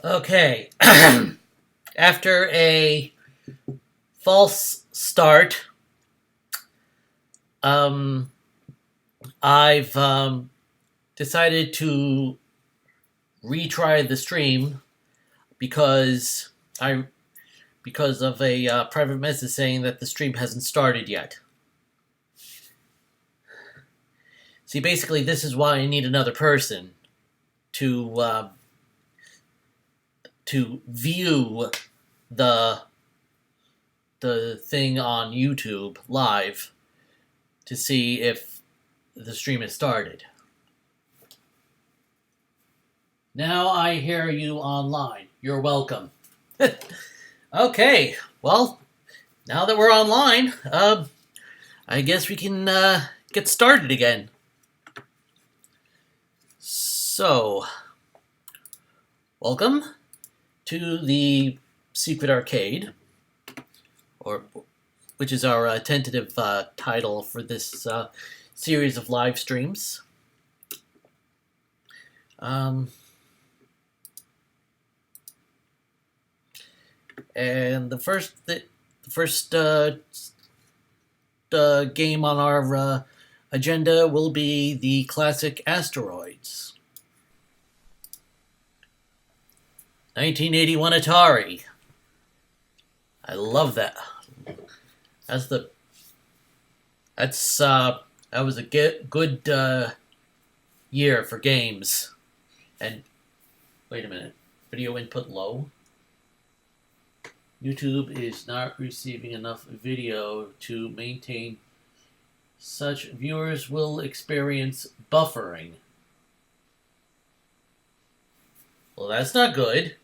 Okay. After a false start, I've decided to retry the stream because of a private message saying that the stream hasn't started yet. See, basically, this is why I need another person to view the thing on YouTube live to see if the stream has started. Now I hear you online. You're welcome. Okay, well, now that we're online, I guess we can get started again. So, welcome to the Secret Arcade, which is our tentative title for this series of live streams. And the first game on our agenda will be the classic Asteroids. 1981 Atari. I love that. That was a good year for games. And wait a minute, video input low. YouTube is not receiving enough video to maintain. Such viewers will experience buffering. Well, that's not good.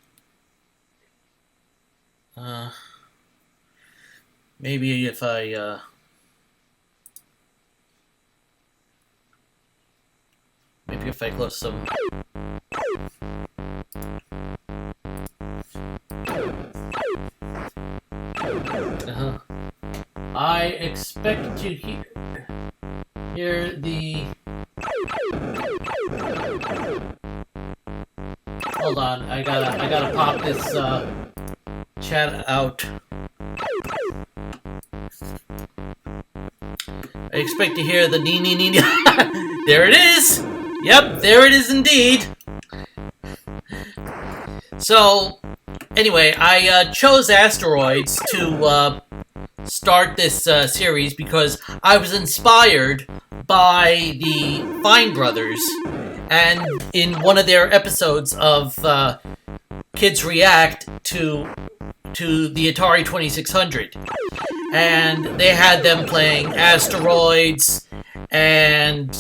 Maybe if I close some. I expect to hear the. Hold on, I gotta pop this chat out. I expect to hear the nee. There it is! Yep, there it is indeed. So, anyway, I chose Asteroids to start this series because I was inspired by the Fine Brothers, and in one of their episodes of Kids React to the Atari 2600, and they had them playing Asteroids and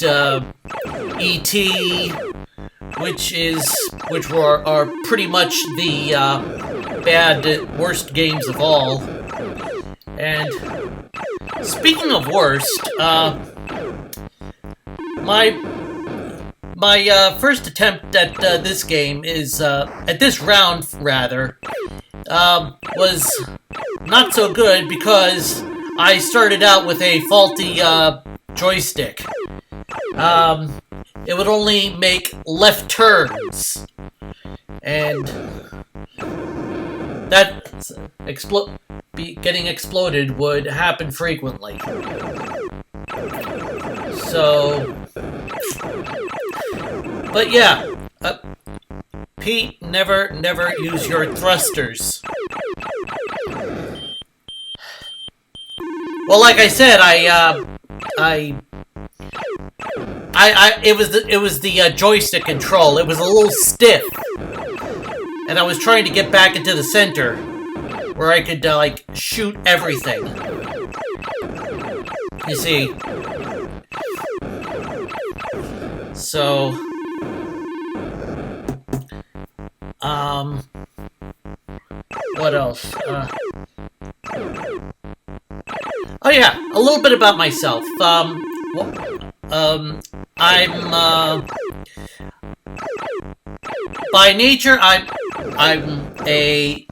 E.T., which are pretty much the worst games of all. And speaking of worst, my first attempt at this game is at this round rather was not so good because I started out with a faulty joystick. It would only make left turns, and that getting exploded would happen frequently. So, but yeah, Pete, never use your thrusters. Well, like I said, it was the joystick control. It was a little stiff, and I was trying to get back into the center where I could like shoot everything. You see, so what else? Oh yeah, a little bit about myself. I'm by nature I'm a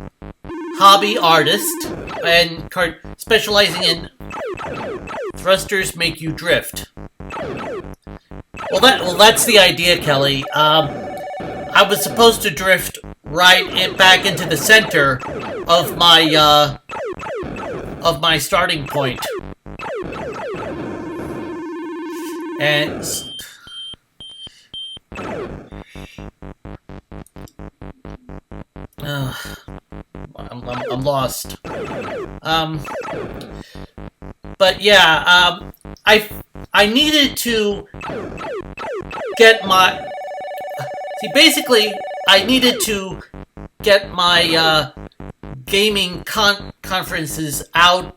hobby artist and specializing in thrusters make you drift. Well, that's the idea, Kelly. I was supposed to drift back into the center of my starting point. And I'm lost. But yeah, I needed to get my... See, basically, I needed to get my gaming conferences out.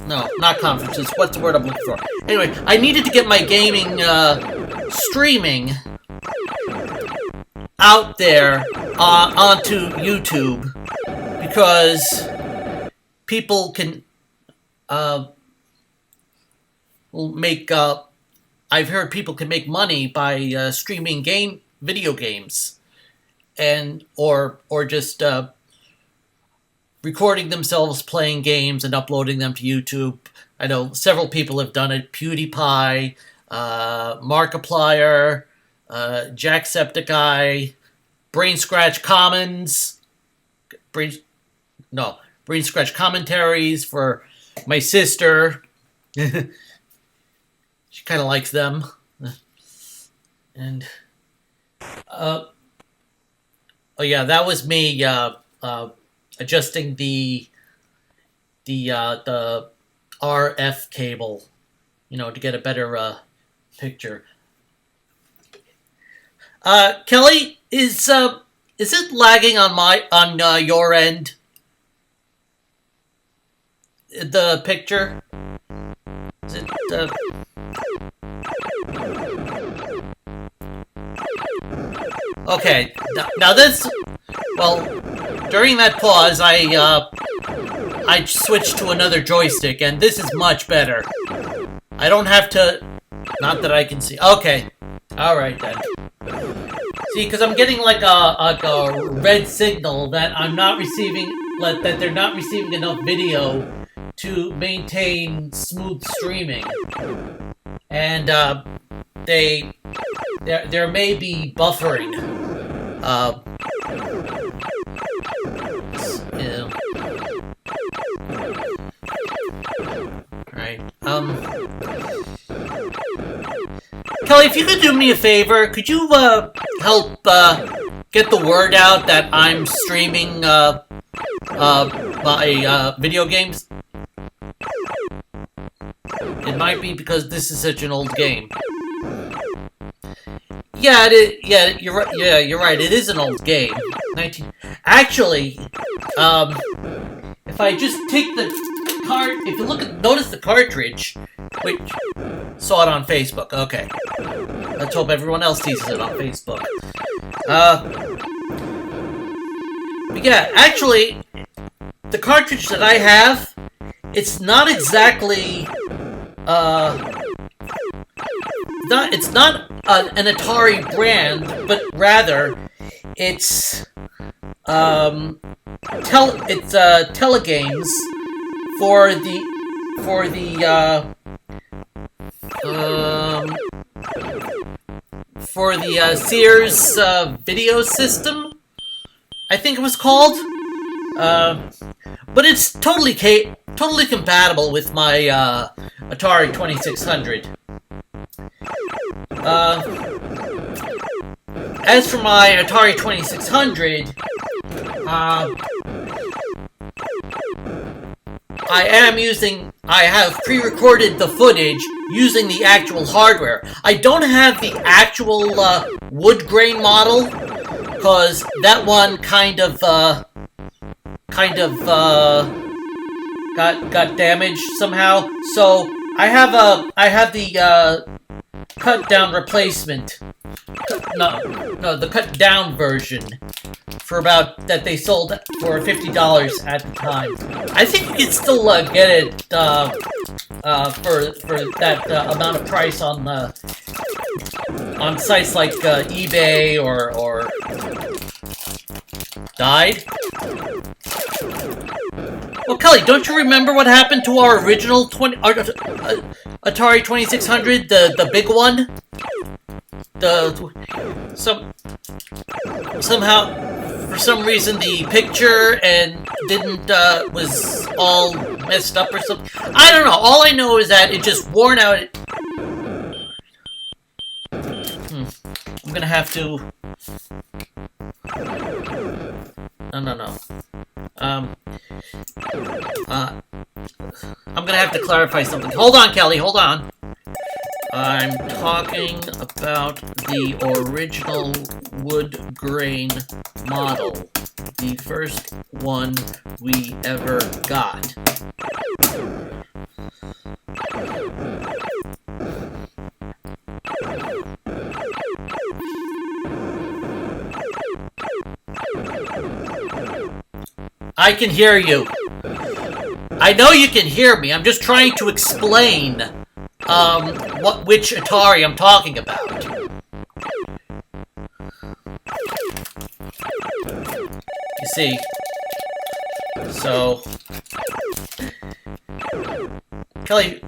No, not conferences. What's the word I'm looking for? Anyway, I needed to get my gaming streaming out there onto YouTube, because people can make... I've heard people can make money by streaming video games, and or just recording themselves playing games and uploading them to YouTube. I know several people have done it. PewDiePie, Markiplier, Jacksepticeye, Brain Scratch Commons, Brain Scratch Commentaries for my sister. She kind of likes them. And oh yeah, that was me adjusting the RF cable, to get a better picture. Kelly, is it lagging on your end? The picture? Is it Okay, now this... Well, during that pause, I switched to another joystick, and this is much better. I don't have to... Not that I can see. Okay. Alright, then. See, because I'm getting like a red signal that I'm not receiving... that they're not receiving enough video to maintain smooth streaming. And, there may be buffering. Right. Kelly, if you could do me a favor, could you help get the word out that I'm streaming my video games? It might be because this is such an old game. Yeah, you're right. Yeah, you're right. It is an old game. Actually, if I just take the card, if you notice the cartridge, which saw it on Facebook. Okay, let's hope everyone else sees it on Facebook. But yeah, actually, the cartridge that I have, it's not exactly, it's not an Atari brand, but rather it's telegames for the Sears video system, I think it was called. But it's totally compatible with my Atari 2600. As for my Atari 2600, I have pre-recorded the footage using the actual hardware. I don't have the actual wood grain model, because that one kind of got damaged somehow. So I have the cut down replacement. No, the cut down version that they sold for $50 at the time. I think you can still get it for that amount of price on sites like eBay or Died. Well, Kelly, don't you remember what happened to our original Atari 2600, the big one? somehow, for some reason, the picture and was all messed up or something. I don't know. All I know is that it just worn out. I'm gonna have to. No. I'm gonna have to clarify something. Hold on, Kelly. Hold on. I'm talking about the original wood grain model. The first one we ever got. I can hear you. I know you can hear me. I'm just trying to explain which Atari I'm talking about. You see, so Kelly,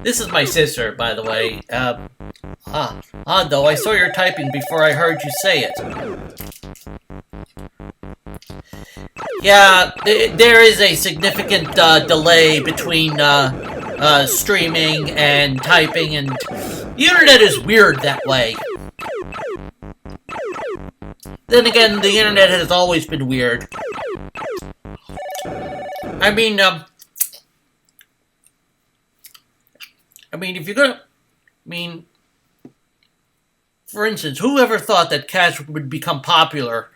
this is my sister, by the way. Though I saw your typing before I heard you say it. Yeah, there is a significant delay between streaming and typing, and the internet is weird that way. Then again, the internet has always been weird. I mean, if you're gonna, for instance, who ever thought that cats would become popular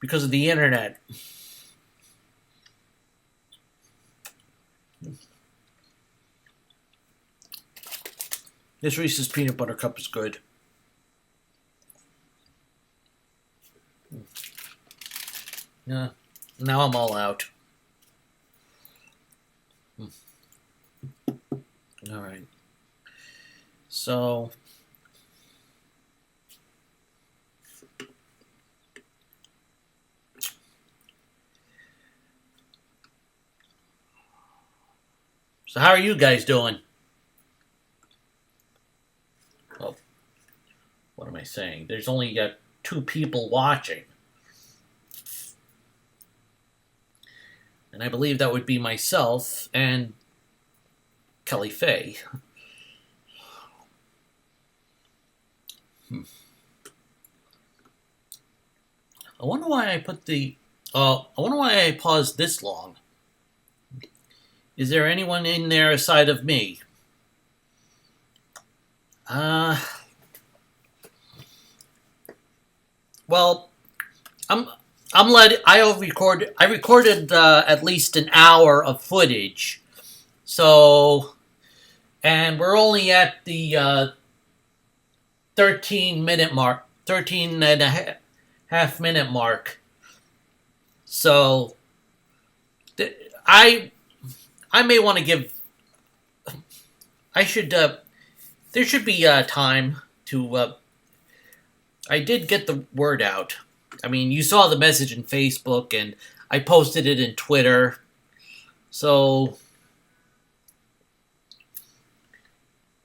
because of the internet? This Reese's peanut butter cup is good. Yeah, now I'm all out. All right. So how are you guys doing? Well, what am I saying? There's only 2 people watching. And I believe that would be myself and Kelly Faye. I wonder why I put the... I wonder why I paused this long. Is there anyone in there aside of me? Well, I recorded at least an hour of footage. So, and we're only at the 13 and a half minute mark. So, I may want to give. I should. There should be time to. I did get the word out. I mean, you saw the message in Facebook, and I posted it in Twitter. So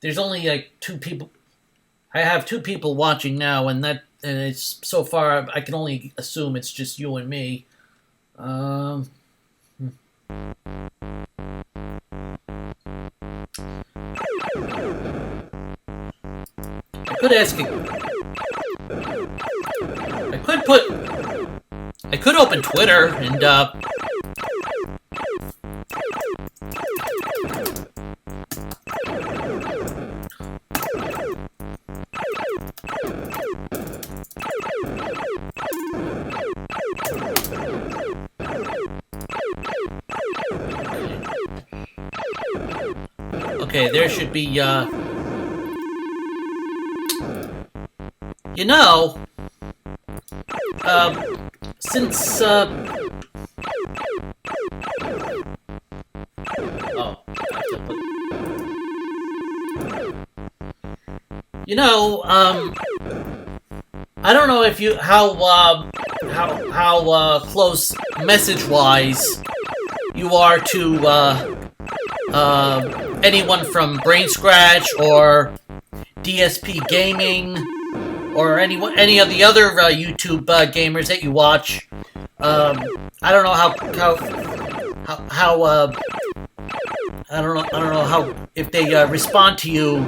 there's only 2 people. I have 2 people watching now, and it's so far. I can only assume it's just you and me. I could ask you. I could open Twitter and okay, there should be since I don't know if you how close message-wise you are to anyone from Brain Scratch or DSP Gaming, or any of the other YouTube gamers that you watch. I don't know how I don't know how if they respond to you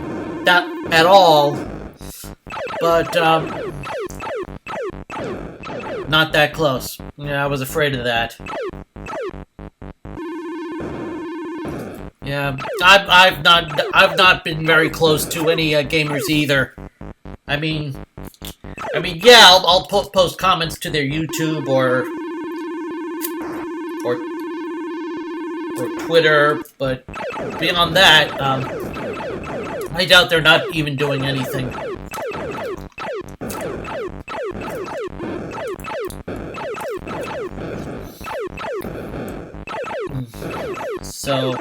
that at all, but not that close. Yeah, I was afraid of that. Yeah, I've not been very close to any gamers either. I mean, yeah, I'll post comments to their YouTube or Twitter, but beyond that, I doubt they're not even doing anything. So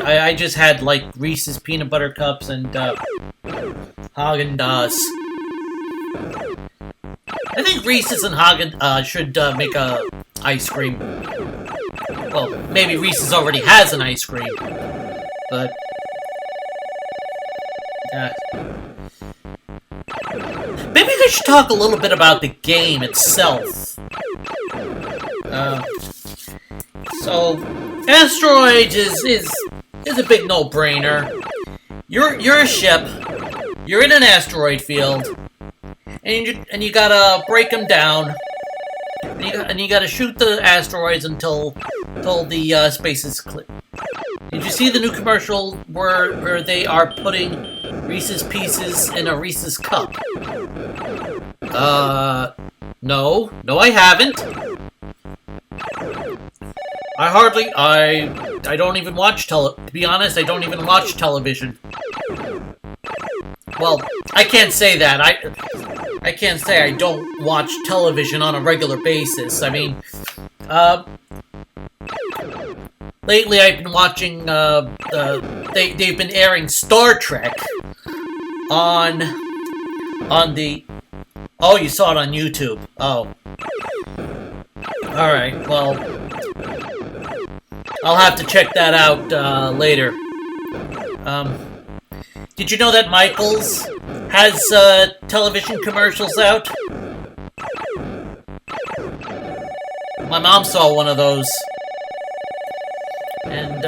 I just had like Reese's peanut butter cups and Haagen-Dazs. I think Reese's and Haagen should make a ice cream. Well, maybe Reese's already has an ice cream, but maybe I should talk a little bit about the game itself. So, Asteroids is a big no-brainer. You're a ship. You're in an asteroid field, and you gotta break them down. And you gotta shoot the asteroids until the space is clear. Did you see the new commercial where they are putting Reese's Pieces in a Reese's cup? No, I haven't. I don't even watch to be honest, I don't even watch television. Well, I can't say that. I can't say I don't watch television on a regular basis. I mean, lately I've been watching, they've been airing Star Trek on the... Oh, you saw it on YouTube. Oh. Alright, well, I'll have to check that out, later. Did you know that Michaels has, television commercials out? My mom saw one of those. And,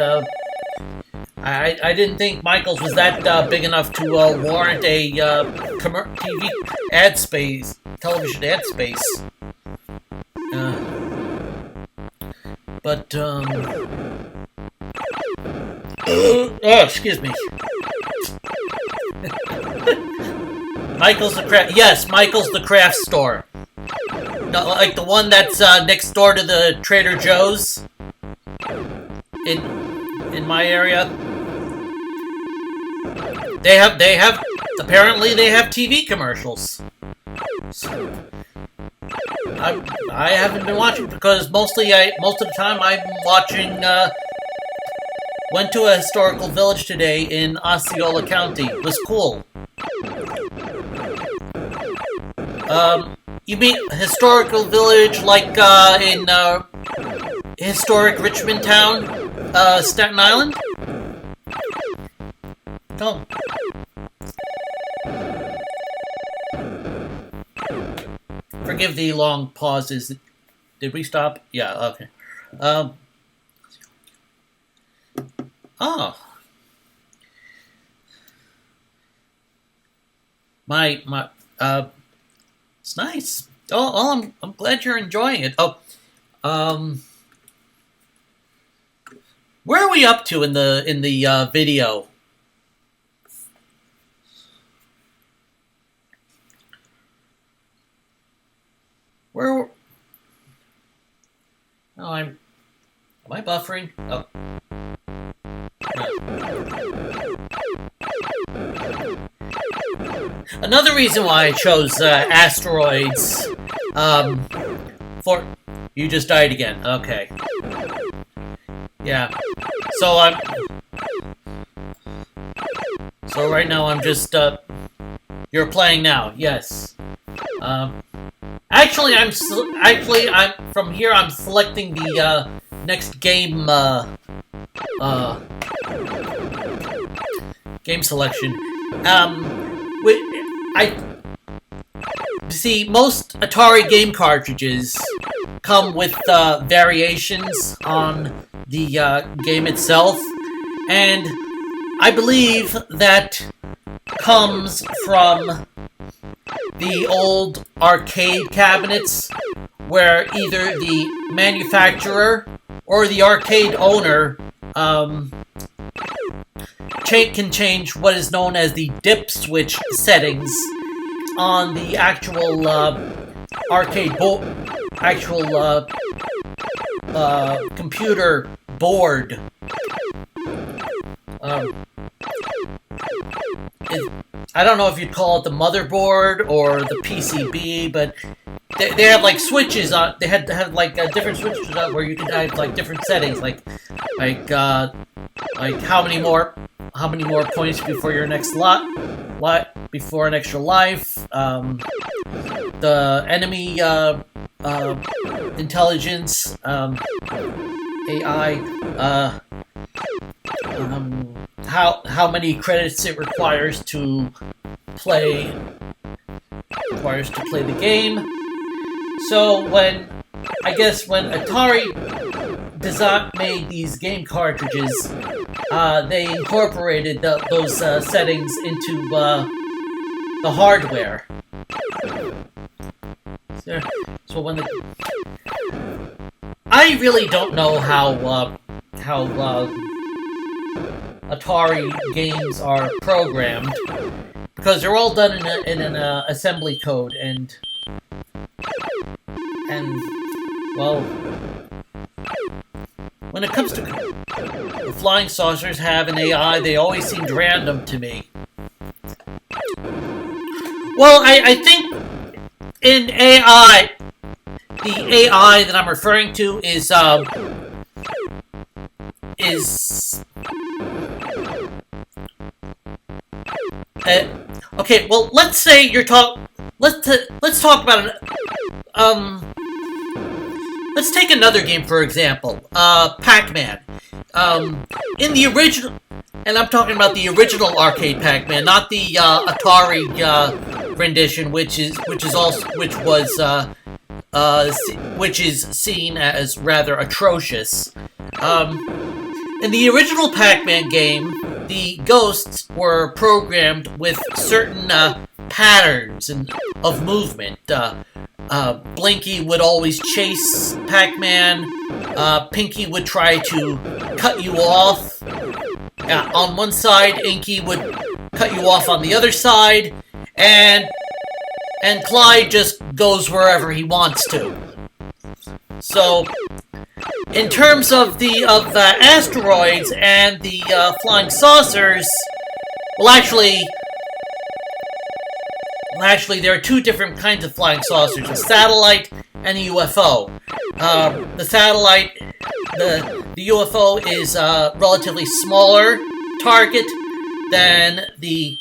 I didn't think Michaels was that, big enough to, warrant a, TV ad space, television ad space. But, oh, excuse me. Michael's the Craft... Yes, Michael's the Craft Store. No, like the one that's, next door to the Trader Joe's. In my area. Apparently they have TV commercials. So, I haven't been watching because most of the time I'm watching, went to a historical village today in Osceola County. It was cool. You mean historical village like, in, historic Richmond town, Staten Island? Oh. Forgive the long pauses. Did we stop? Yeah, okay. Oh. It's nice. Oh, I'm glad you're enjoying it. Oh, where are we up to in the video? Where? Oh, am I buffering? Oh. Another reason why I chose Asteroids, for... You just died again. Okay. Yeah. So right now I'm just, You're playing now. Yes. Actually, I'm from here. I'm selecting the next game. Game selection. I see most Atari game cartridges come with variations on the game itself, and I believe that comes from the old arcade cabinets, where either the manufacturer or the arcade owner can change what is known as the dip switch settings on the actual arcade computer board. I don't know if you'd call it the motherboard or the PCB, but they have like switches on. They had to have like different switches on where you could have like different settings, like how many more points before your next before an extra life. The enemy intelligence, AI. How many credits it requires to play the game. So when Atari made these game cartridges, they incorporated those settings into the hardware. So when I really don't know how Atari games are programmed, because they're all done in an assembly code, and well, when it comes to the flying saucers have an AI, they always seemed random to me. Well, I think in AI, the AI that I'm referring to is okay. Well, let's say let's talk about it. Let's take another game for example. Pac-Man. In the original, and I'm talking about the original arcade Pac-Man, not the Atari rendition, which is seen as rather atrocious. In the original Pac-Man game, the ghosts were programmed with certain patterns of movement. Blinky would always chase Pac-Man. Pinky would try to cut you off on one side. Inky would cut you off on the other side. And Clyde just goes wherever he wants to. So, in terms of the asteroids and the flying saucers, well, actually, there are two different kinds of flying saucers: a satellite and a UFO. The satellite, the UFO is a relatively smaller target than the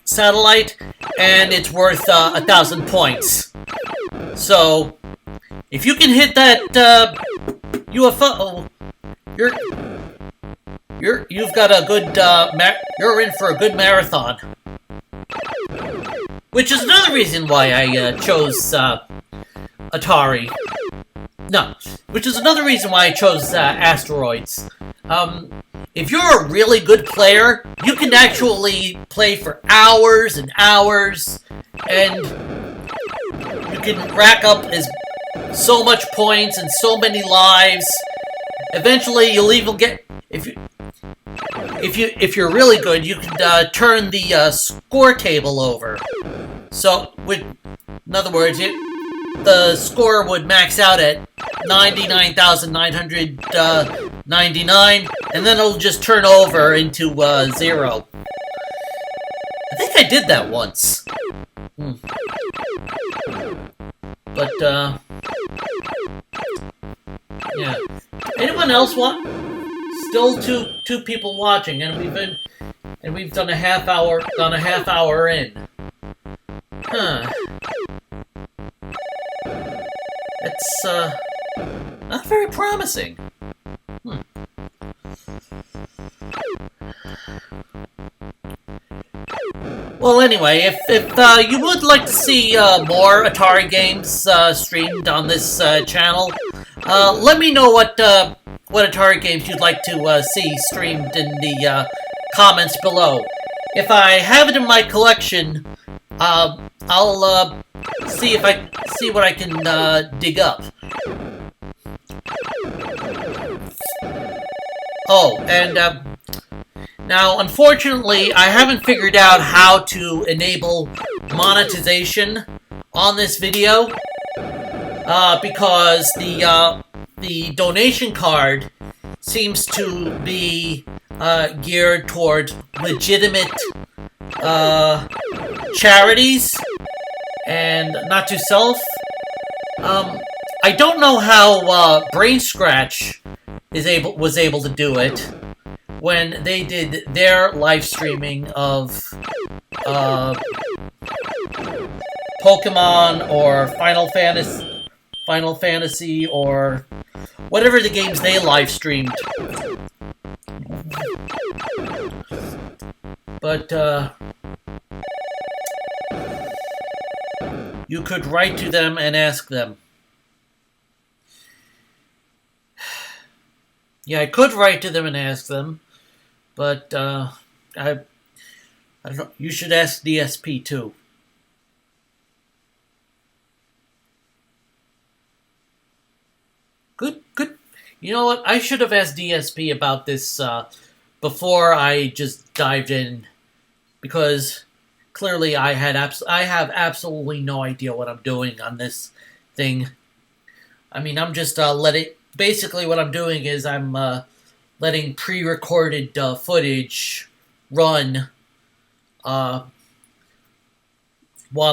satellite, and it's worth 1,000 points. So, if you can hit that UFO, you've got a good you're in for a good marathon. Which is another reason why I chose Atari. No, which is another reason why I chose Asteroids. If you're a really good player, you can actually play for hours and hours, and you can rack up so much points and so many lives. Eventually, you'll even get, if you're really good, you can turn the score table over. So, in other words, the score would max out at 99,999, and then it'll just turn over into 0. I think I did that once. But, yeah. Anyone else want? Still two people watching, and we've been And we've done a half hour in. Huh. It's, not very promising. Well, anyway, if you would like to see more Atari games streamed on this channel, let me know what Atari games you'd like to see streamed in the comments below. If I have it in my collection, I'll see what I can dig up. Oh, and now, unfortunately, I haven't figured out how to enable monetization on this video because the donation card seems to be geared toward legitimate charities and not to self. I don't know how Brain Scratch was able to do it when they did their live streaming of Pokemon or Final Fantasy or whatever the games they live streamed. But you could write to them and ask them. Yeah, I could write to them and ask them. But, I don't know, you should ask DSP too. Good. You know what, I should have asked DSP about this, before I just dived in. Because, clearly I have absolutely no idea what I'm doing on this thing. I mean, I'm just, basically what I'm doing is I'm, letting pre-recorded footage run while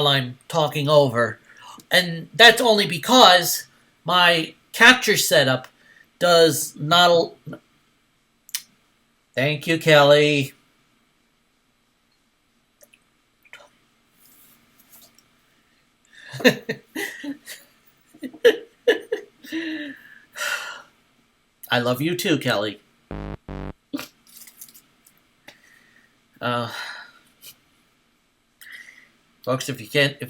I'm talking over. And that's only because my capture setup does not... Thank you, Kelly. I love you too, Kelly. Folks, if you can't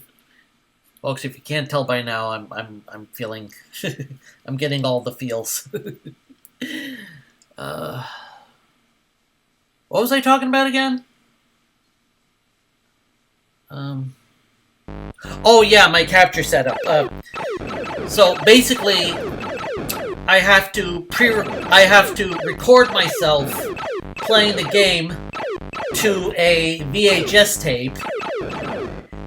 tell by now, I'm feeling, I'm getting all the feels. What was I talking about again? Oh yeah, my capture setup. So basically, I have to record myself playing the game to a VHS tape,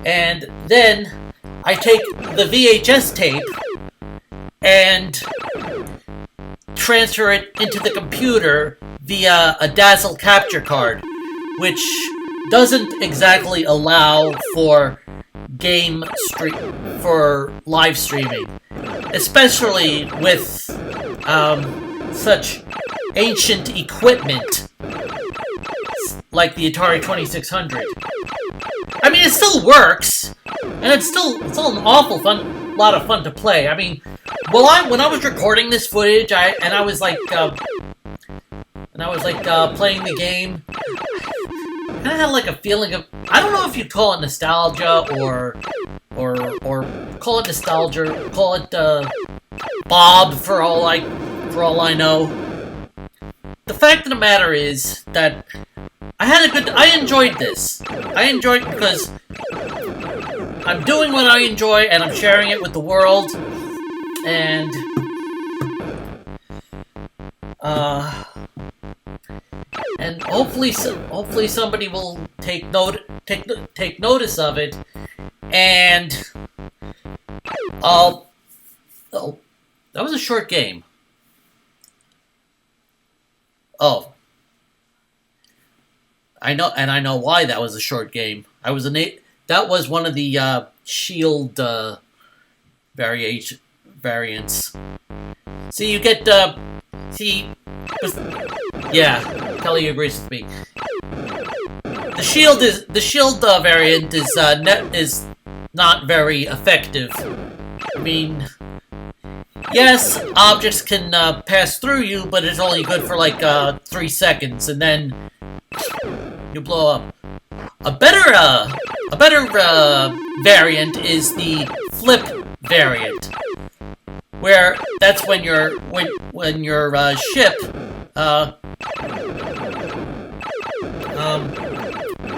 and then I take the VHS tape and transfer it into the computer via a Dazzle capture card, which doesn't exactly allow for live streaming, especially with such ancient equipment like the Atari 2600. I mean, it still works, and it's still an awful lot of fun to play. I mean, when I was recording this footage, I was playing the game, I kind of had like a feeling of, I don't know if you call it nostalgia or call it nostalgia, call it Bob for all I know. The fact of the matter is that I enjoyed this. I enjoyed it because I'm doing what I enjoy and I'm sharing it with the world, and hopefully somebody will take notice of it, and oh, that was a short game. Oh, I know why that was a short game. That was one of the shield variants. See, you get yeah. Kelly agrees with me. The shield variant is not very effective. I mean, yes, objects can pass through you, but it's only good for like 3 seconds, and then you blow up. A better variant is the flip variant, where that's when your ship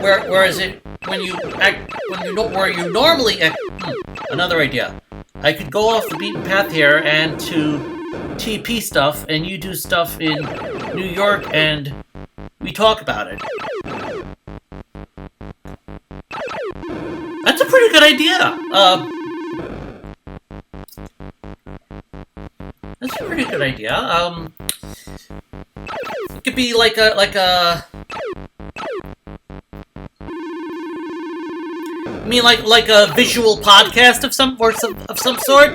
where is it where you normally another idea. I could go off the beaten path here and to TP stuff, and you do stuff in New York, and we talk about it. That's a pretty good idea. That's a pretty good idea. It could be like a. I mean, like a visual podcast of some sort.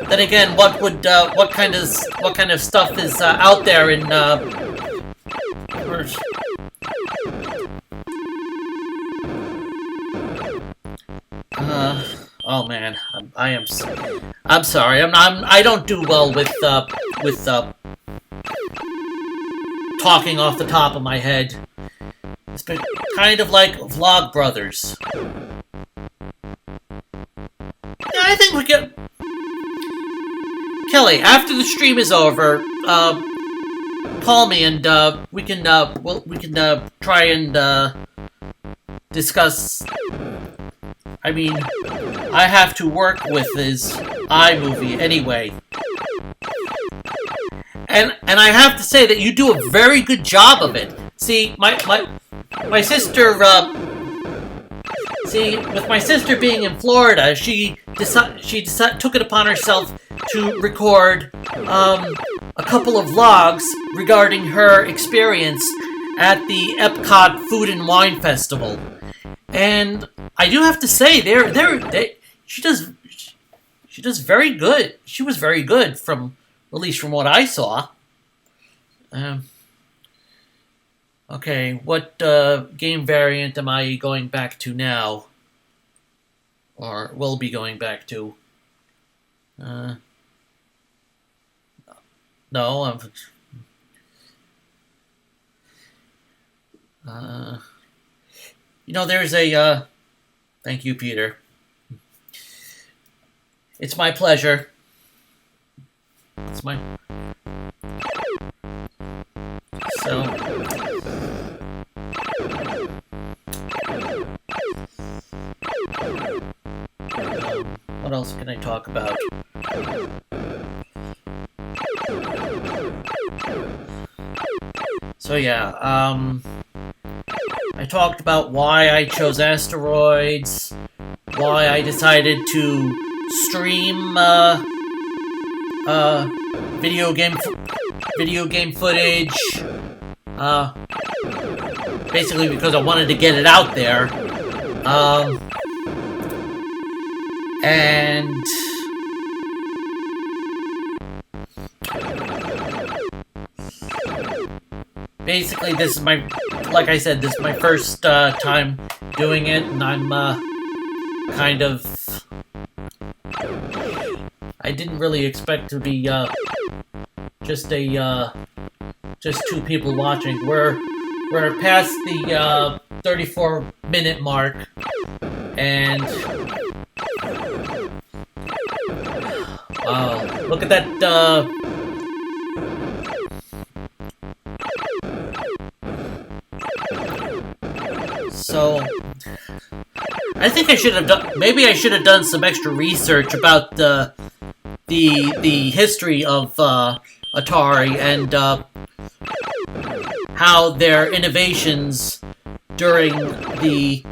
Then again, what kind of stuff is out there in oh man, I'm sorry. I don't do well with talking off the top of my head. It's been kind of like Vlog Brothers. Yeah, I think we get Kelly, after the stream is over, call me and we can try and discuss. I mean, I have to work with his iMovie anyway. And I have to say that you do a very good job of it. See, my sister, with my sister being in Florida, she took it upon herself to record a couple of vlogs regarding her experience at the Epcot Food and Wine Festival. And I do have to say, she does very good. She was very good, at least from what I saw. Okay, what game variant am I going back to now? Or will be going back to? No, there's a, thank you, Peter. It's my pleasure. So, what else can I talk about? So yeah, I talked about why I chose Asteroids, why I decided to stream video game footage, basically because I wanted to get it out there, and basically this is like I said, this is my first time doing it, and I'm kind of, I didn't really expect to be just two people watching. We're past the 34-minute mark, and look at that. So I think I should have done. Maybe I should have done some extra research about the history of Atari and how their innovations during the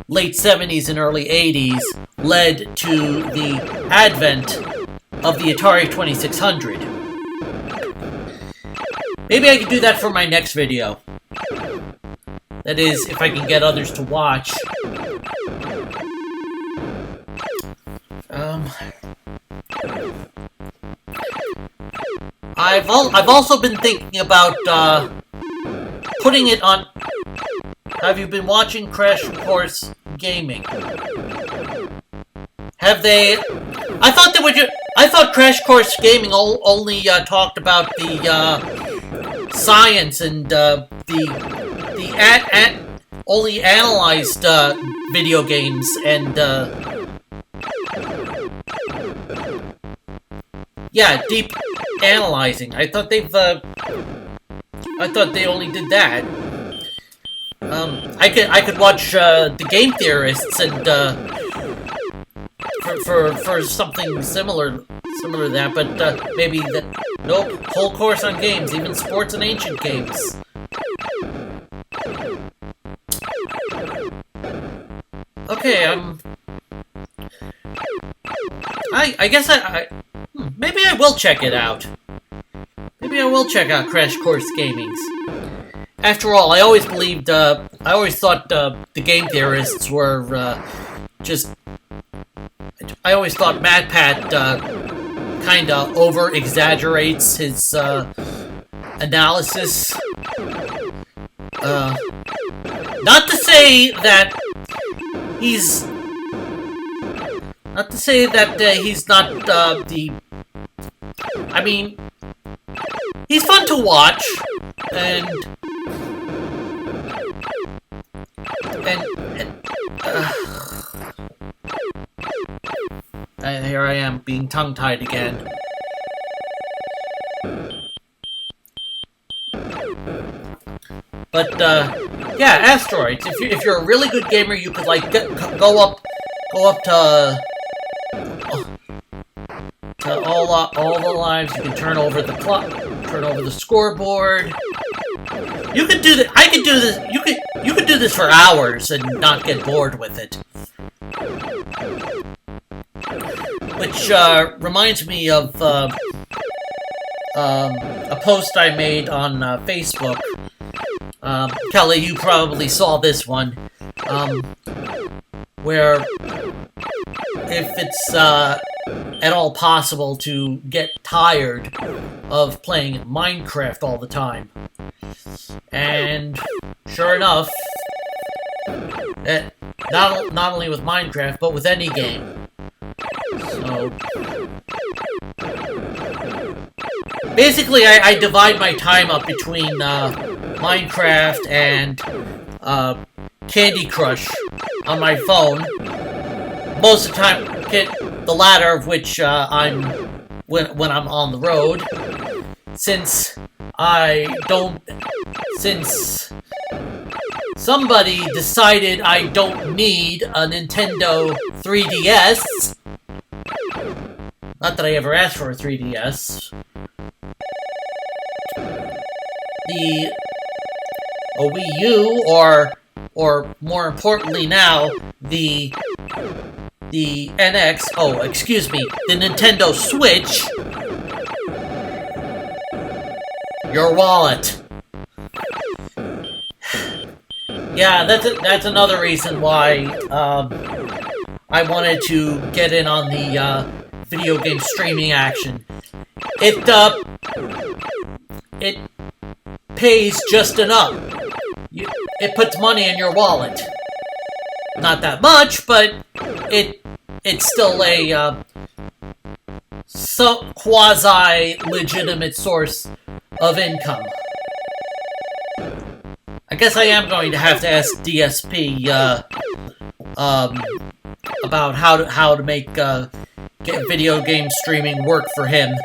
late 70s and early 80s led to the advent of the Atari 2600. Maybe I could do that for my next video. That is, if I can get others to watch. I've also been thinking about putting it on. Have you been watching Crash Course Gaming? Have they? I thought they would. I thought Crash Course Gaming only talked about the science and only analyzed video games and yeah, deep analyzing. I thought they only did that. I could watch the Game Theorists and for something similar to that, but maybe that. Nope, whole course on games, even sports and ancient games. Okay, I guess maybe I will check it out. Maybe I will check out Crash Course Gaming's. After all, I always thought the Game Theorists were just. I always thought MatPat kind of over-exaggerates his analysis. Not to say that he's not the. I mean, he's fun to watch, and here I am being tongue-tied again. But yeah, Asteroids. If you're a really good gamer, you could like go up to all the lives. You can turn over the clock, turn over the scoreboard. You could do that. I could do this. You could do this for hours and not get bored with it. Which reminds me of a post I made on Facebook. Kelly, you probably saw this one, where if it's at all possible to get tired of playing Minecraft all the time. And sure enough, not only with Minecraft, but with any game. So basically, I divide my time up between Minecraft and Candy Crush on my phone. Most of the time, the latter of which I'm when I'm on the road, since somebody decided I don't need a Nintendo 3DS. Not that I ever asked for a 3DS. A Wii U, or more importantly now, the NX, oh, excuse me, the Nintendo Switch, your wallet. Yeah, that's another reason why I wanted to get in on the video game streaming action. It pays just enough. It puts money in your wallet. Not that much, but it's still a quasi-legitimate source of income. I guess I am going to have to ask DSP about how to make get video game streaming work for him.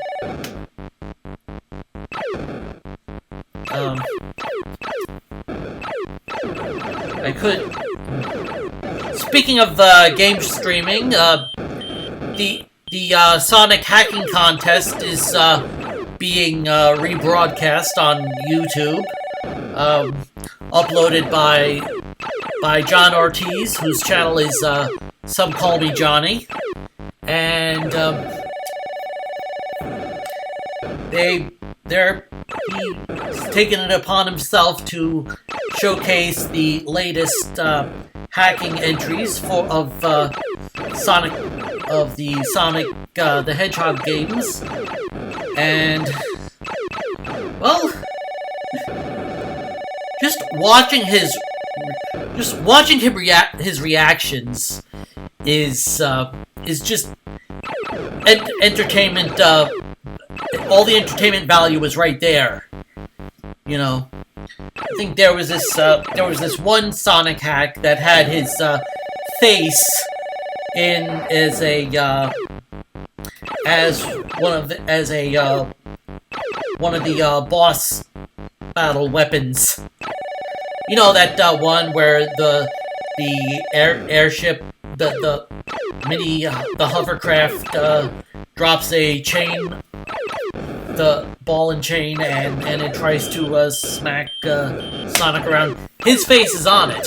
I could. Speaking of game streaming, the Sonic hacking contest is being rebroadcast on YouTube, uploaded by John Ortiz, whose channel is Some Call Me Johnny, and he's taken it upon himself to showcase the latest hacking entries of the Sonic the Hedgehog games, and Well, just watching him react, his reactions is just entertainment. All the entertainment value is right there. You know, I think there was this one Sonic hack that had his face in as one of the boss battle weapons. You know that one where the airship, the hovercraft drops a chain, the ball and chain, and it tries to smack Sonic around. His face is on it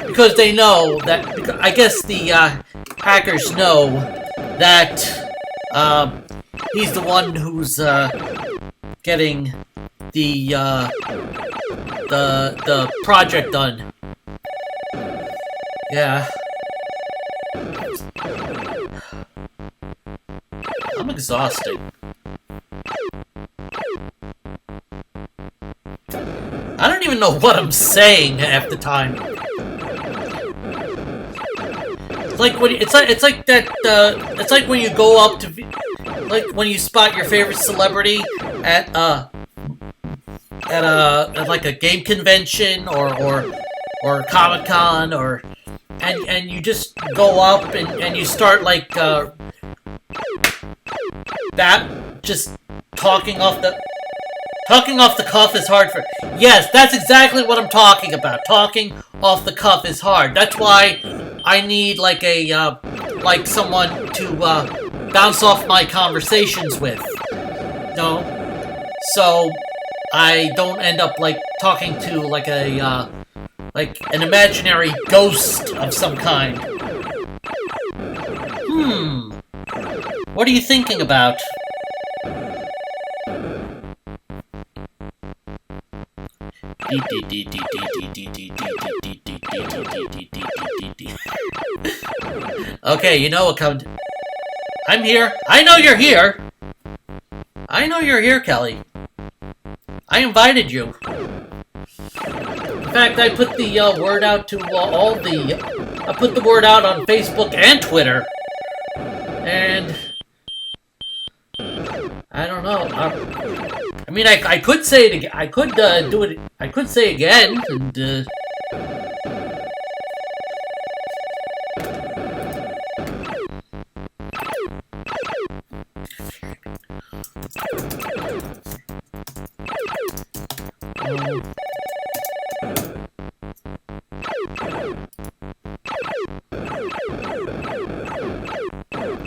because they know that. Because I guess the hackers know that he's the one who's getting the project done. Yeah. I'm exhausted. I don't even know what I'm saying half the time. It's like when you go up to, like when you spot your favorite celebrity at like a game convention or Comic-Con and you just go up and you start like that, just talking off the cuff is hard for. Yes, that's exactly what I'm talking about. Talking off the cuff is hard. That's why I need like like someone to bounce off my conversations with. No, so I don't end up like talking to like like an imaginary ghost of some kind. What are you thinking about? Okay, you know what comes. I'm here. I know you're here. I know you're here, Kelly. I invited you. In fact, I put the word out to I put the word out on Facebook and Twitter. And I don't know. I mean, I could say it again. I could do it. I could say again, and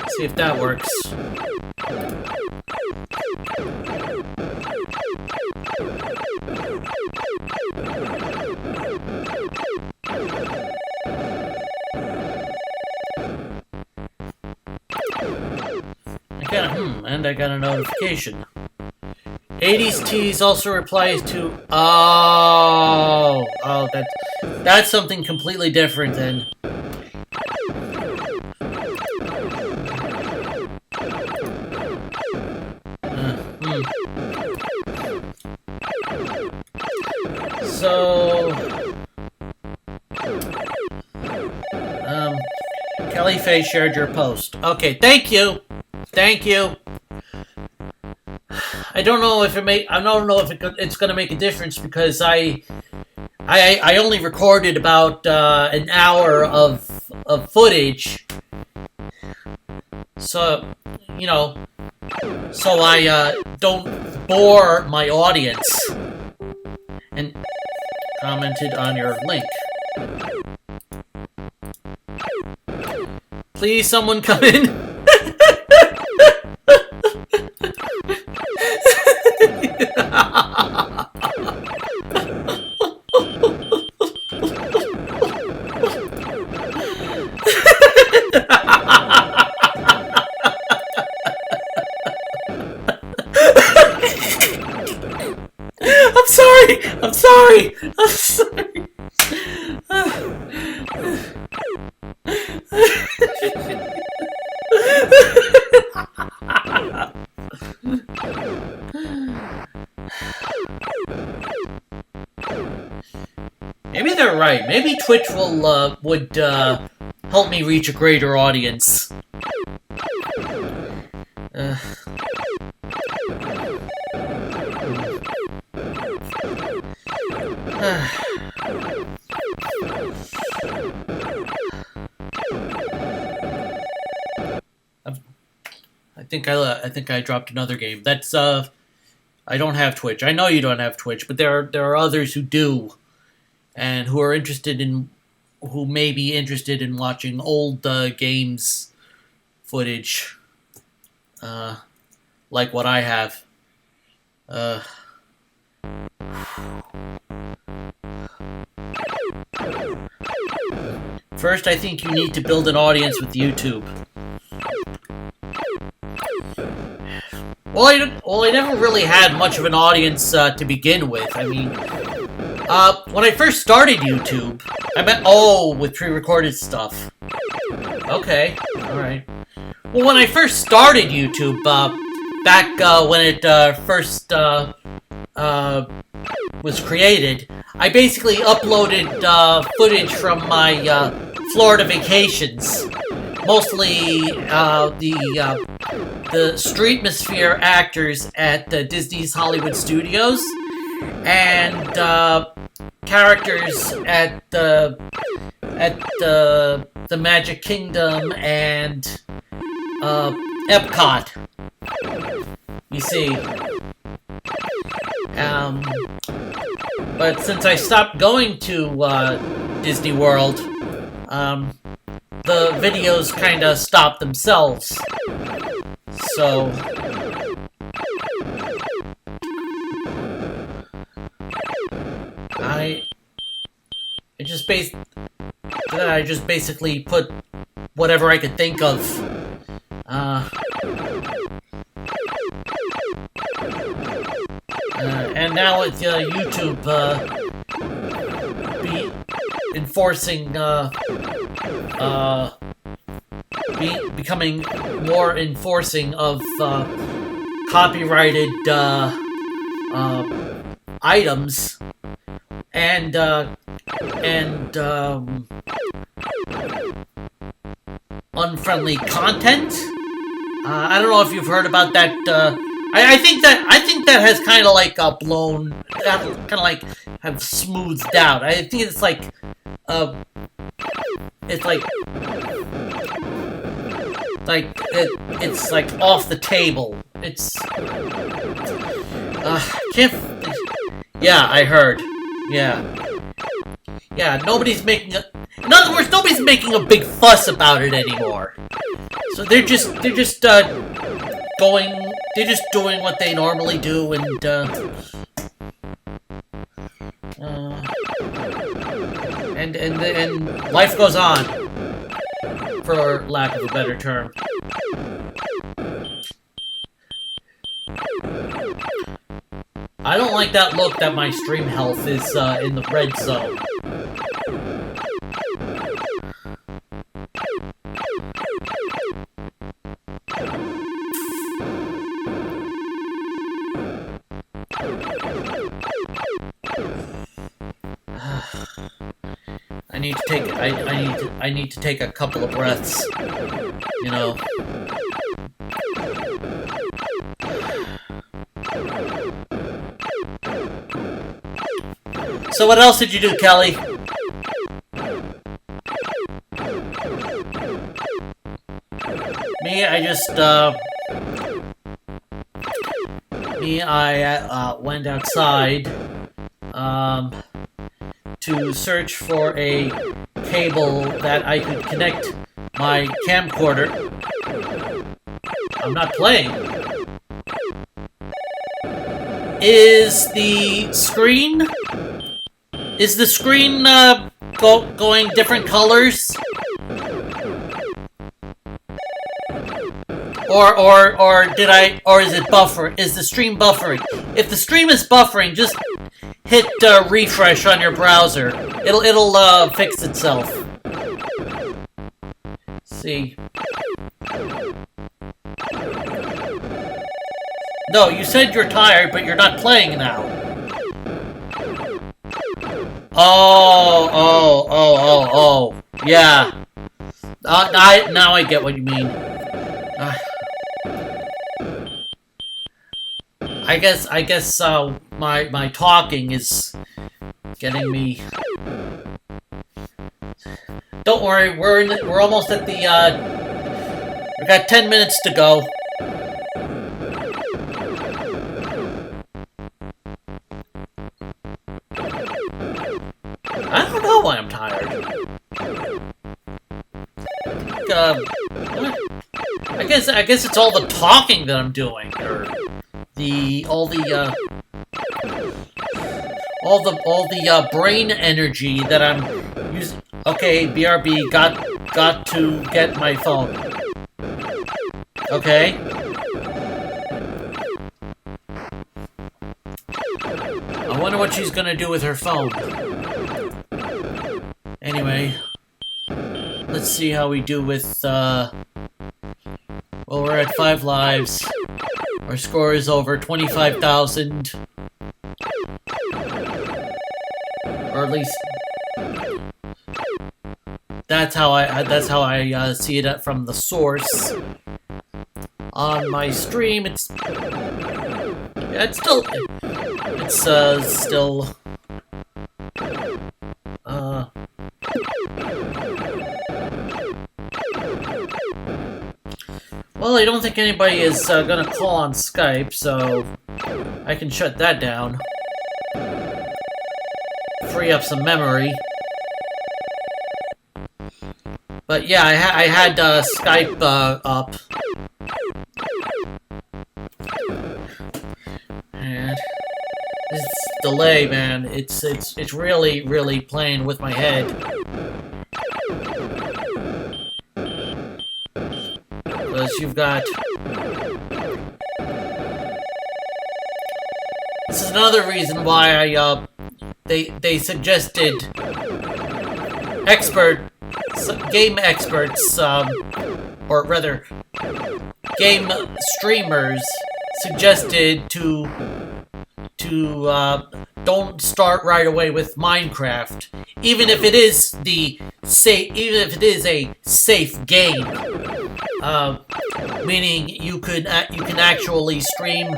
see if that works. And I got a notification. 80s Tease also replies to. Oh, that's something completely different then. So, Kelly Faye shared your post. Okay, thank you. Thank you. I don't know if it's going to make a difference because I only recorded about an hour of footage. So, you know, so I don't bore my audience. And commented on your link. Please, someone come in. I'm sorry. Maybe they're right. Maybe Twitch would help me reach a greater audience. I think I dropped another game. That's I don't have Twitch. I know you don't have Twitch, but there are others who do, and who may be interested in watching old games footage, like what I have. First, I think you need to build an audience with YouTube. Well, I never really had much of an audience to begin with. I mean, when I first started YouTube, with pre-recorded stuff. Okay, alright. Well, when I first started YouTube, back when it first was created, I basically uploaded footage from my Florida vacations. Mostly the Streetmosphere actors at Disney's Hollywood Studios, and characters at the Magic Kingdom and Epcot. You see. But since I stopped going to Disney World, the videos kind of stopped themselves. So I just basically put whatever I could think of. And now with YouTube becoming more enforcing of copyrighted items and unfriendly content. I don't know if you've heard about that. I think that has kind of like have smoothed out. I think it's like it's like off the table. It's yeah, I heard. Yeah, nobody's making in other words, nobody's making a big fuss about it anymore. So they're just doing what they normally do, and life goes on, for lack of a better term. I don't like that look that my stream health is in the red zone. I need to take a couple of breaths, you know. So what else did you do, Kelly? I went outside to search for a cable that I could connect my camcorder. I'm not playing. Is the screen going different colors? Or is it buffer? Is the stream buffering? If the stream is buffering, just hit refresh on your browser. It'll fix itself. See. No, you said you're tired, but you're not playing now. Yeah. Now I get what you mean. I guess my talking is getting me. Don't worry, we're almost at the we got 10 minutes to go. I don't know why I'm tired. I guess it's all the talking that I'm doing, or all the brain energy that I'm using. Okay, BRB got to get my phone. Okay. I wonder what she's gonna do with her phone. Anyway, let's see how we do with, well, we're at 5 lives. Our score is over 25,000. Or at least, that's how I see it from the source. On my stream, it's still, well, I don't think anybody is gonna call on Skype, so I can shut that down. Free up some memory. But yeah, I had Skype up. And this delay, man, it's really playing with my head. Because you've got... This is another reason why they suggested game experts, or rather, game streamers suggested to don't start right away with Minecraft, even if it is a safe game. Meaning you can actually stream,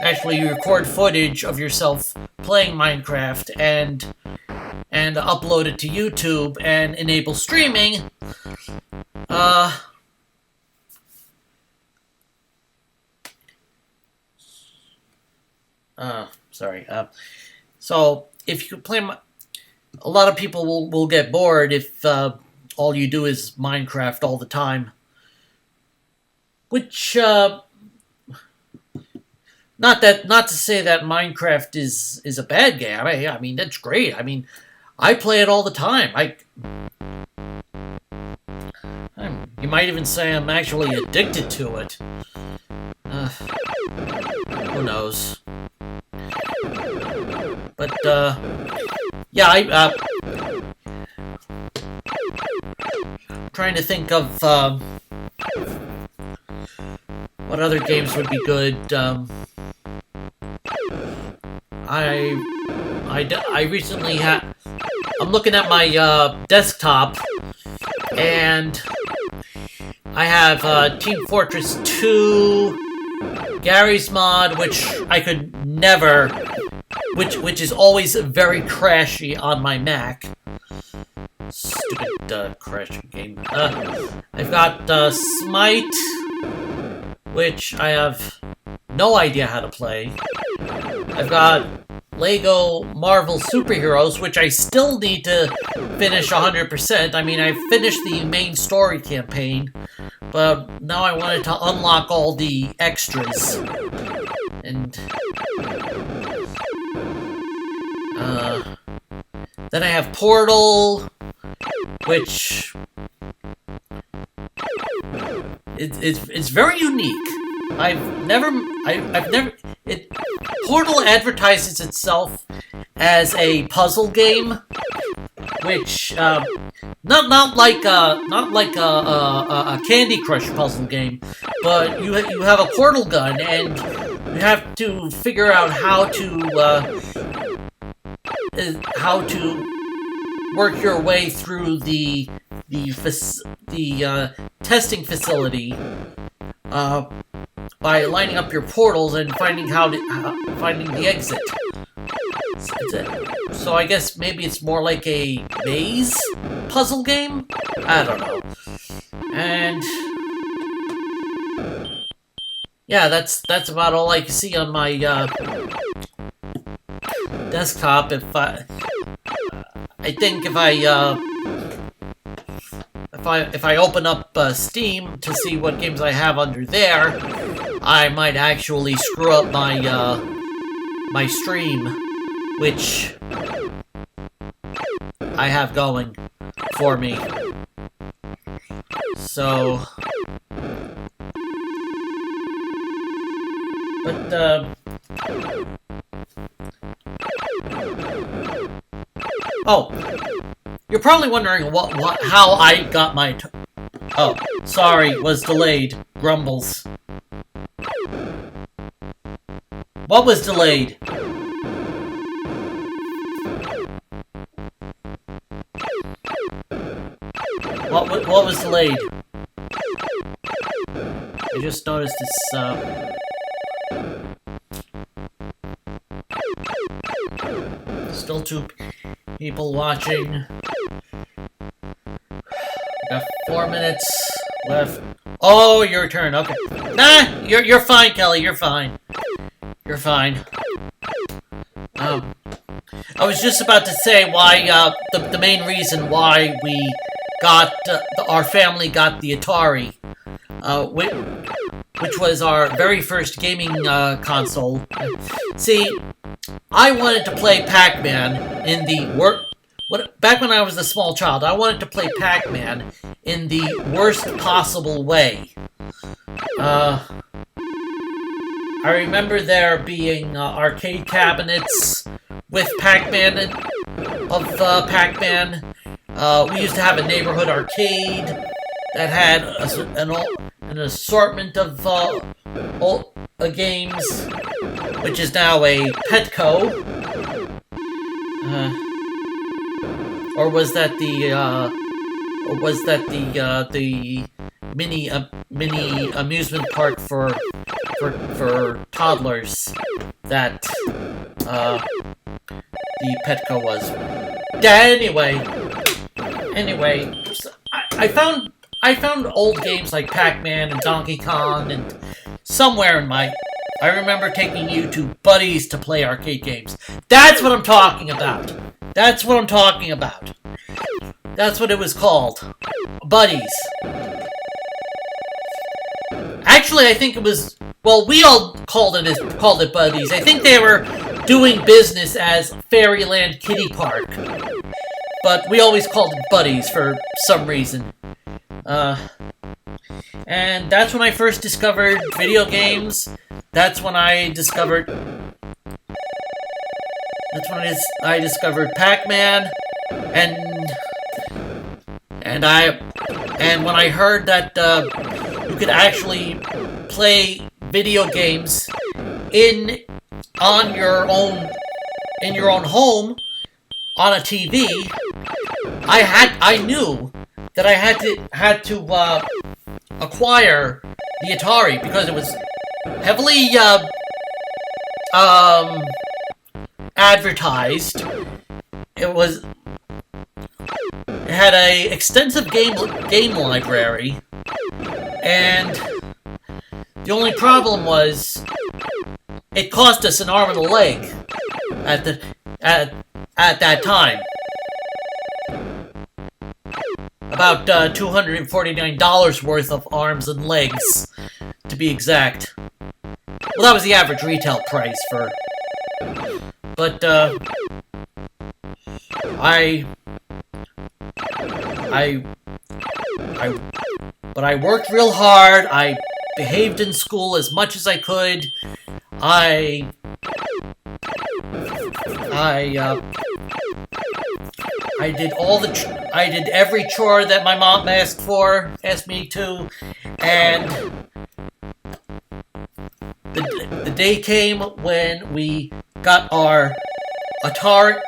actually record footage of yourself playing Minecraft and upload it to YouTube and enable streaming. Sorry. So if you play, a lot of people will get bored if all you do is Minecraft all the time. Which, not to say that Minecraft is a bad game. I mean, that's great. I mean, I play it all the time. You might even say I'm actually addicted to it. Who knows? But, yeah, trying to think of, what other games would be good. I recently I'm looking at my, desktop, and I have, Team Fortress 2, Gary's Mod, which I could never, which is always very crashy on my Mac. Stupid, crashing game. I've got, Smite, which I have no idea how to play. I've got Lego Marvel Superheroes, which I still need to finish 100%. I mean, I finished the main story campaign, but now I wanted to unlock all the extras. And then I have Portal, which it's very unique. Portal advertises itself as a puzzle game, which not like a Candy Crush puzzle game, but you have a portal gun and you have to figure out how to work your way through the testing facility by lining up your portals and finding finding the exit. So I guess maybe it's more like a maze puzzle game? I don't know. And yeah, that's about all I can see on my desktop. If I think if I open up Steam to see what games I have under there, I might actually screw up my my stream, which I have going for me. So, but oh, you're probably wondering how I got my oh, sorry, was delayed. Grumbles. What was delayed? What was delayed? I just noticed this, still 2 people watching. Got 4 minutes left. Oh, your turn, okay. Nah, you're fine, Kelly, you're fine. You're fine. I was just about to say why, the main reason why we got, our family got the Atari, which was our very first gaming, console. See, I wanted to play Pac-Man in the back when I was a small child, I wanted to play Pac-Man in the worst possible way. I remember there being arcade cabinets with Pac-Man Pac-Man. We used to have a neighborhood arcade that had an assortment of games, which is now a Petco. Or was that the mini amusement park for toddlers that the Petco was? Anyway, I found old games like Pac-Man and Donkey Kong, and somewhere in my... I remember taking you to Buddies to play arcade games. That's what I'm talking about. That's what I'm talking about. That's what it was called. Buddies. Actually, I think it was... Well, we all called it Buddies. I think they were doing business as Fairyland Kiddie Park. But we always called it Buddies for some reason. And that's when I first discovered video games. That's when I discovered... That's when I discovered Pac-Man, and when I heard that you could actually play video games in your own home on a TV, I knew that I had to acquire the Atari because it was heavily advertised. It had a extensive game library, and the only problem was it cost us an arm and a leg at that time. About $249 worth of arms and legs, to be exact. Well, that was the average retail price for... But, I worked real hard. I behaved in school as much as I could. I did every chore that my mom asked me to, and the day came when we got our Atari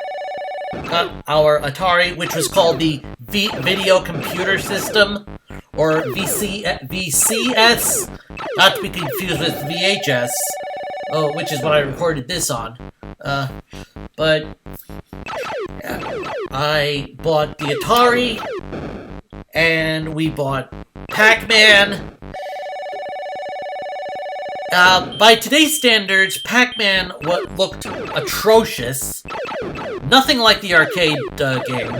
got our Atari, which was called the Video Computer System, or VCS, not to be confused with VHS, which is what I recorded this on. But I bought the Atari, and we bought Pac-Man. By today's standards, Pac-Man looked atrocious. Nothing like the arcade game.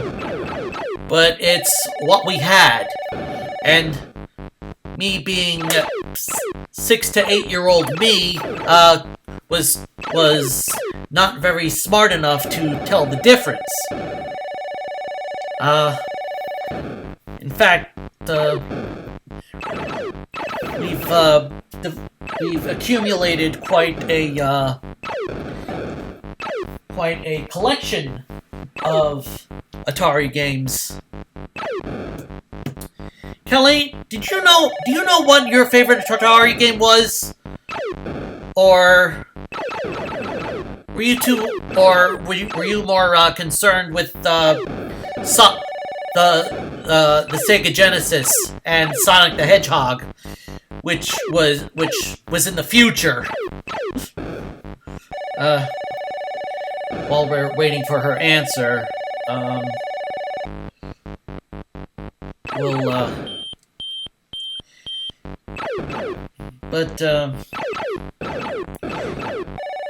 But it's what we had. And me being 6 to 8-year-old me, was not very smart enough to tell the difference. In fact, we've accumulated quite a collection of Atari games. Kelly, do you know what your favorite Atari game was? Or were you more concerned with the Sega Genesis and Sonic the Hedgehog, which was in the future? While we're waiting for her answer,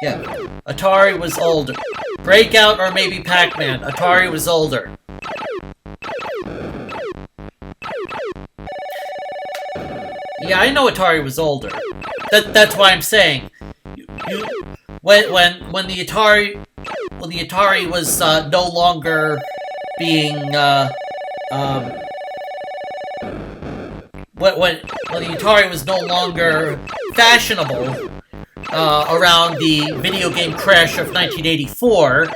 yeah, Atari was older. Breakout or maybe Pac-Man. Atari was older. Yeah, I know Atari was older. That's why I'm saying. When the Atari was no longer being when the Atari was no longer fashionable around the video game crash of 1984,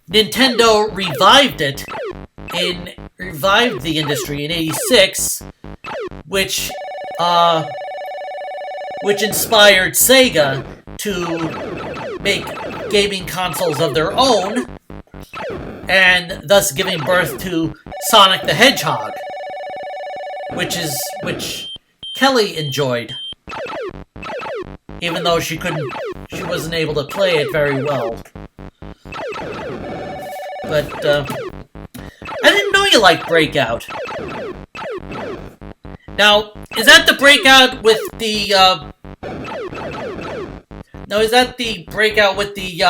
Nintendo revived the industry in '86, which inspired Sega to make gaming consoles of their own, and thus giving birth to Sonic the Hedgehog, which Kelly enjoyed, even though she wasn't able to play it very well. But I didn't know you liked Breakout. Now, is that the Breakout with the Now, is that the Breakout with the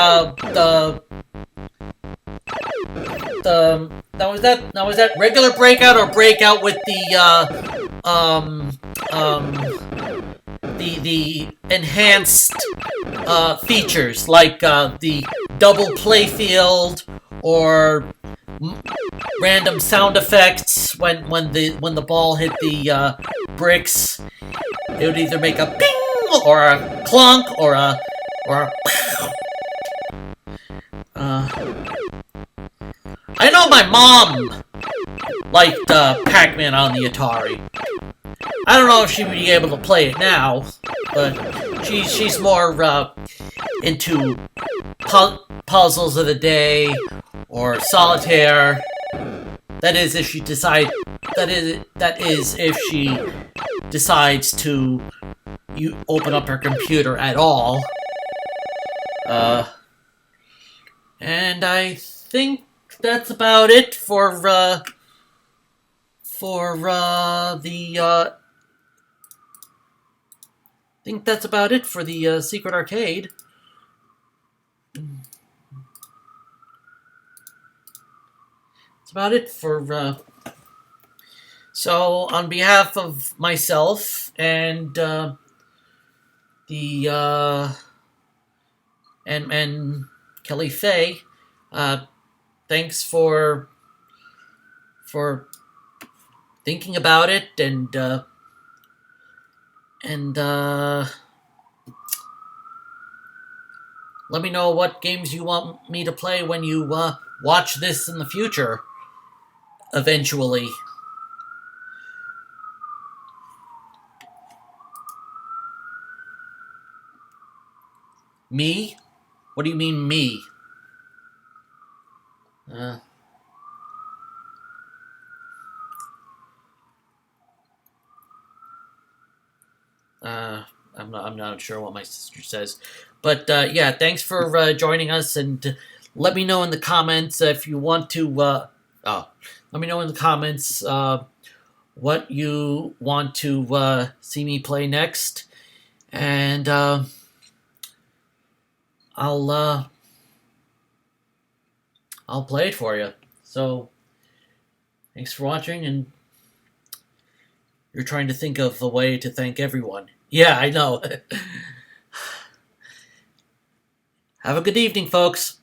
now is that regular Breakout or Breakout with the enhanced features like the double playfield or random sound effects when the ball hit the bricks? It would either make a ping or a clunk or a I know my mom liked Pac-Man on the Atari. I don't know if she'd be able to play it now, but she's more into puzzles of the day or solitaire. That is if she decides to open up her computer at all. And I think that's about it for the Secret Arcade. That's about it for so on behalf of myself and and Kelly Faye, thanks for thinking about it and let me know what games you want me to play when you watch this in the future, eventually. Me? What do you mean, me? Uh, I'm not sure what my sister says, but yeah, thanks for joining us, and let me know in the comments if you want to. Let me know in the comments what you want to see me play next, and I'll I'll play it for you. So thanks for watching, and you're trying to think of a way to thank everyone. Yeah, I know. Have a good evening, folks.